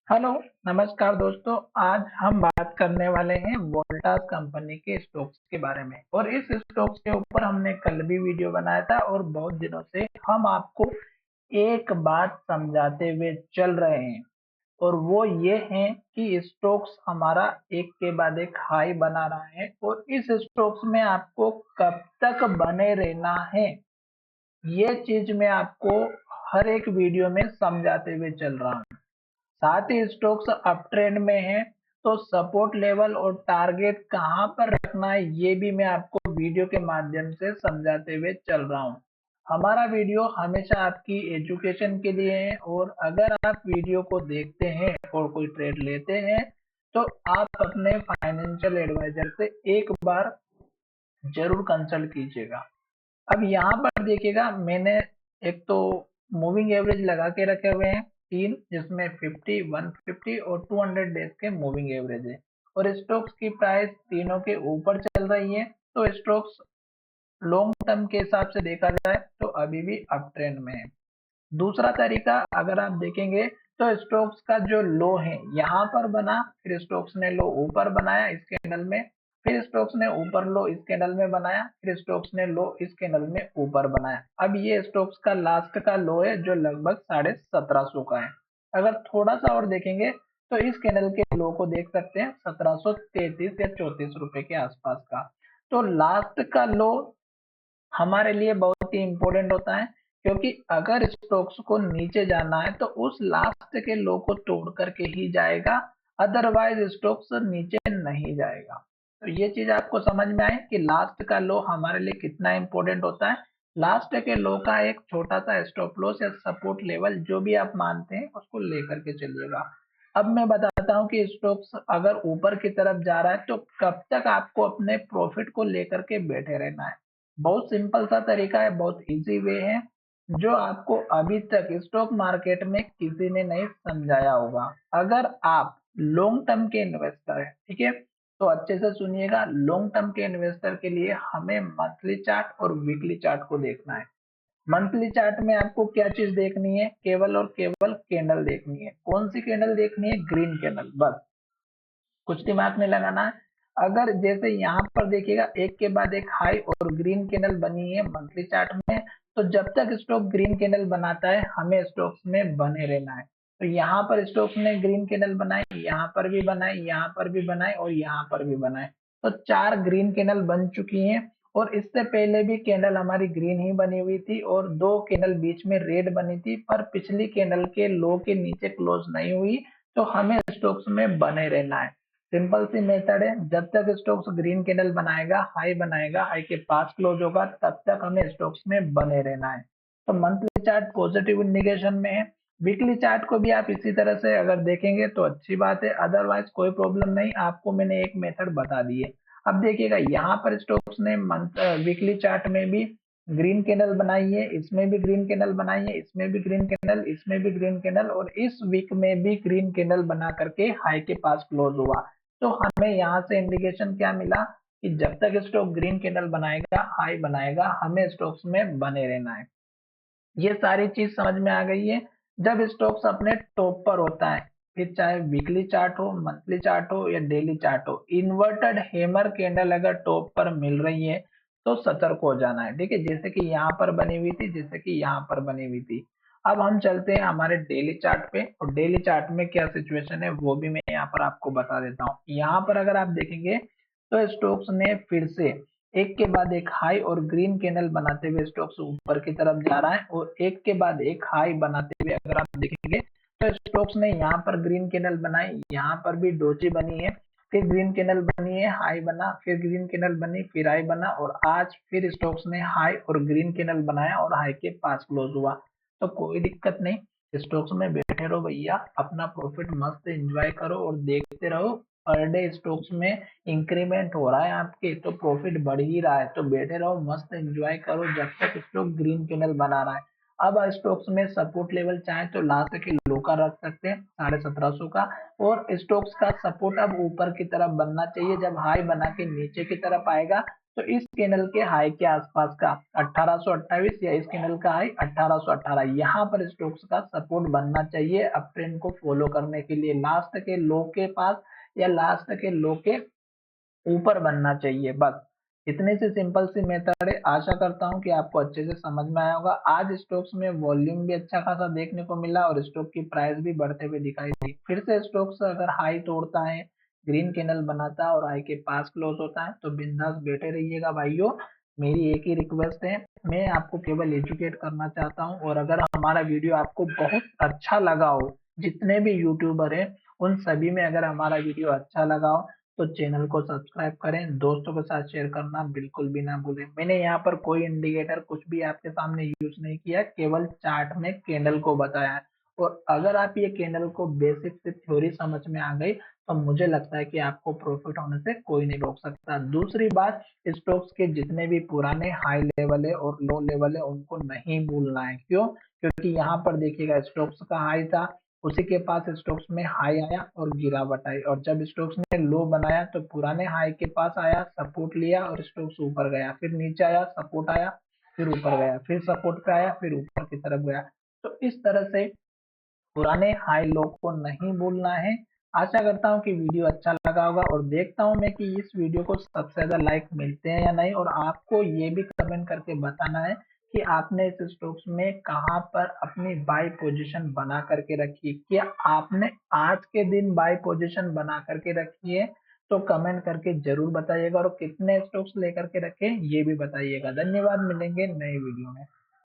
Hello, नमस्कार दोस्तों। आज हम बात करने वाले हैं वोल्टास कंपनी के स्टॉक्स के बारे में। और इस स्टॉक्स के ऊपर हमने कल भी वीडियो बनाया था और बहुत दिनों से हम आपको एक बात समझाते हुए चल रहे हैं, और वो ये है कि स्टॉक्स हमारा एक के बाद एक हाई बना रहा है और इस स्टॉक्स में आपको कब तक बने रहना है, ये चीज मैं आपको हर एक वीडियो में समझाते हुए चल रहा हूँ। साथ ही स्टॉक्स अप ट्रेंड में है, तो सपोर्ट लेवल और टारगेट कहां पर रखना है ये भी मैं आपको वीडियो के माध्यम से समझाते हुए चल रहा हूं। हमारा वीडियो हमेशा आपकी एजुकेशन के लिए है, और अगर आप वीडियो को देखते हैं और कोई ट्रेड लेते हैं तो आप अपने फाइनेंशियल एडवाइजर से एक बार जरूर कंसल्ट कीजिएगा। अब यहाँ पर देखिएगा, मैंने एक तो मूविंग एवरेज लगा के रखे हुए हैं तीन, जिसमें 50, 150 और 200 डेज के मूविंग एवरेज है। और स्टॉक्स की प्राइस तीनों के ऊपर चल रही है, तो स्टॉक्स लॉन्ग टर्म के हिसाब से देखा जाए तो अभी भी अप ट्रेंड में है। दूसरा तरीका अगर आप देखेंगे तो स्टोक्स का जो लो है यहाँ पर बना, फिर स्टोक्स ने लो ऊपर बनाया इस कैंडल में, फिर स्टोक्स ने ऊपर लो इस कैंडल में बनाया, फिर स्टोक्स ने लो इस कैंडल में ऊपर बनाया। अब ये स्टोक्स का लास्ट का लो है जो लगभग 1750 का है। अगर थोड़ा सा और देखेंगे तो इस कैंडल के लो को देख सकते हैं 1733 या 34 रुपए के आसपास का। तो लास्ट का लो हमारे लिए बहुत ही इंपॉर्टेंट होता है, क्योंकि अगर स्टॉक्स को नीचे जाना है तो उस लास्ट के लो को तोड़ करके ही जाएगा, अदरवाइज स्टॉक्स नीचे नहीं जाएगा। तो ये चीज आपको समझ में आए कि लास्ट का लो हमारे लिए कितना इंपॉर्टेंट होता है। लास्ट के लो का एक छोटा सा स्टॉप लॉस या सपोर्ट लेवल जो भी आप मानते हैं उसको लेकर के चलिएगा। अब मैं बताता हूँ कि स्टॉक्स अगर ऊपर की तरफ जा रहा है तो कब तक आपको अपने प्रॉफिट को लेकर के बैठे रहना है। बहुत सिंपल सा तरीका है, बहुत इजी वे है, जो आपको अभी तक स्टॉक मार्केट में किसी ने नहीं समझाया होगा। अगर आप लॉन्ग टर्म के इन्वेस्टर है, ठीक है, तो अच्छे से सुनिएगा। लॉन्ग टर्म के इन्वेस्टर के लिए हमें मंथली चार्ट और वीकली चार्ट को देखना है। मंथली चार्ट में आपको क्या चीज देखनी है, केवल और केवल कैंडल देखनी है। कौन सी कैंडल देखनी है? ग्रीन कैंडल, बस। कुछ दिमाग में लगाना है। अगर जैसे यहाँ पर देखिएगा एक के बाद एक हाई और ग्रीन कैंडल बनी है मंथली चार्ट में, तो जब तक स्टॉक ग्रीन कैंडल बनाता है हमें स्टॉक्स में बने रहना है। तो यहाँ पर स्टॉक्स ने ग्रीन कैंडल बनाई, यहाँ पर भी बनाई, यहाँ पर भी बनाई और यहाँ पर भी बनाए, तो चार ग्रीन कैंडल बन चुकी हैं। और इससे पहले भी कैंडल हमारी ग्रीन ही बनी हुई थी और दो कैंडल बीच में रेड बनी थी, पर पिछली कैंडल के लो के नीचे क्लोज नहीं हुई, तो हमें स्टॉक्स में बने रहना है। सिंपल सी मेथड है, जब तक स्टॉक्स ग्रीन कैंडल बनाएगा, हाई बनाएगा, हाई के पास क्लोज होगा, तब तक हमें स्टॉक्स में बने रहना है। तो मंथली चार्ट पॉजिटिव इंडिकेशन में है। वीकली चार्ट को भी आप इसी तरह से अगर देखेंगे तो अच्छी बात है, अदरवाइज कोई प्रॉब्लम नहीं। आपको मैंने एक मेथड बता दी है। अब देखिएगा यहाँ पर स्टॉक्स ने मंथ वीकली चार्ट में भी ग्रीन कैंडल बनाई है, इसमें भी ग्रीन कैंडल बनाई है, इसमें भी ग्रीन कैंडल, इसमें भी ग्रीन कैंडल, और इस वीक में भी ग्रीन कैंडल बना करके हाई के पास क्लोज हुआ। तो हमें यहाँ से इंडिकेशन क्या मिला कि जब तक स्टॉक ग्रीन कैंडल बनाएगा, हाई बनाएगा, हमें स्टॉक्स में बने रहना है। ये सारी चीज समझ में आ गई है। जब स्टॉक्स अपने टॉप पर होता है, फिर चाहे वीकली चार्ट हो, मंथली चार्ट हो या डेली चार्ट हो, इन्वर्टेड हैमर कैंडल अगर टॉप पर मिल रही है तो सतर्क हो जाना है। ठीक है, जैसे कि यहाँ पर बनी हुई थी, जैसे कि यहाँ पर बनी हुई थी। अब हम चलते हैं हमारे डेली चार्ट पे, और डेली चार्ट में क्या सिचुएशन है वो भी मैं यहाँ पर आपको बता देता हूँ। यहाँ पर अगर आप देखेंगे तो स्टॉक्स ने फिर से एक के बाद एक हाई और ग्रीन कैंडल बनाते हुए स्टॉक्स ऊपर की तरफ जा रहा है, और एक के बाद एक हाई बनाते हुए अगर आप देखेंगे तो स्टॉक्स ने यहाँ पर ग्रीन कैंडल बनाई, यहाँ पर भी डोजी बनी है, फिर ग्रीन कैंडल बनी है, हाई बना, फिर ग्रीन कैंडल बनी, फिर हाई बना, और आज फिर स्टॉक्स ने हाई और ग्रीन कैंडल बनाया और हाई के पास क्लोज हुआ। तो कोई दिक्कत नहीं, स्टॉक्स में बैठे रहो भैया, अपना प्रॉफिट मस्त एंजॉय करो और देखते रहो। पर डे स्टॉक्स में इंक्रीमेंट हो रहा है आपके, तो प्रॉफिट बढ़ ही रहा है, तो बैठे रहो, मस्त एंजॉय करो जब तक स्टॉक ग्रीन कैंडल बना रहा है। अब स्टॉक्स में सपोर्ट लेवल चाहे तो लास्ट के लो का रख सकते हैं 1750 का, और स्टॉक्स का सपोर्ट अब ऊपर की तरफ बनना चाहिए। जब हाई बना के नीचे की तरफ आएगा तो इस कैंडल के हाई के आसपास का 1828 या इस कैंडल का हाई 1818, यहाँ पर स्टॉक्स का सपोर्ट बनना चाहिए अप ट्रेंड को फॉलो करने के लिए, लास्ट के लो के पास या लास्ट के लो के ऊपर बनना चाहिए। बस इतनी सी सिंपल सी मेथड है। आशा करता हूँ कि आपको अच्छे से समझ में आया होगा। आज स्टॉक्स में वॉल्यूम भी अच्छा खासा देखने को मिला और स्टॉक की प्राइस भी बढ़ते हुए दिखाई दी। फिर से स्टॉक्स अगर हाई तोड़ता है, ग्रीन कैंडल बनाता है और हाई के पास क्लोज होता है तो बिंदास बैठे रहिएगा भाइयों। मेरी एक ही रिक्वेस्ट है, मैं आपको केवल एजुकेट करना चाहता हूँ। और अगर हमारा वीडियो आपको बहुत अच्छा लगा हो, जितने भी यूट्यूबर हैं उन सभी में अगर हमारा वीडियो अच्छा लगा हो तो चैनल को सब्सक्राइब करें, दोस्तों के साथ शेयर करना बिल्कुल भी ना भूलें। मैंने यहाँ पर कोई इंडिकेटर कुछ भी आपके सामने यूज नहीं किया, केवल चार्ट में कैंडल को बताया है। और अगर आप ये कैंडल को बेसिक से थ्योरी समझ में आ गई तो मुझे लगता है कि आपको प्रॉफिट होने से कोई नहीं रोक सकता। दूसरी बात, स्टॉक्स के जितने भी पुराने हाई लेवल है और लो लेवल है उनको नहीं भूलना है। क्यों? क्योंकि यहाँ पर देखिएगा स्टॉक्स का हाई था, उसी के पास स्टॉक्स में हाई आया और गिरावट आई, और जब स्टॉक्स ने लो बनाया तो पुराने हाई के पास आया, सपोर्ट लिया और स्टॉक्स ऊपर गया, फिर नीचे आया, सपोर्ट आया, फिर ऊपर गया, फिर सपोर्ट पे आया, फिर ऊपर की तरफ गया। तो इस तरह से पुराने हाई लो को नहीं भूलना है। आशा करता हूँ कि वीडियो अच्छा लगा होगा और देखता हूँ मैं कि इस वीडियो को सबसे ज्यादा लाइक मिलते हैं या नहीं। और आपको ये भी कमेंट करके बताना है कि आपने इस स्टॉक्स में कहाँ पर अपनी बाय पोजीशन बना करके रखी है। क्या आपने आज के दिन बाय पोजीशन बना करके रखी है? तो कमेंट करके जरूर बताइएगा। और कितने स्टॉक्स लेकर के रखे ये भी बताइएगा। धन्यवाद, मिलेंगे नए वीडियो में।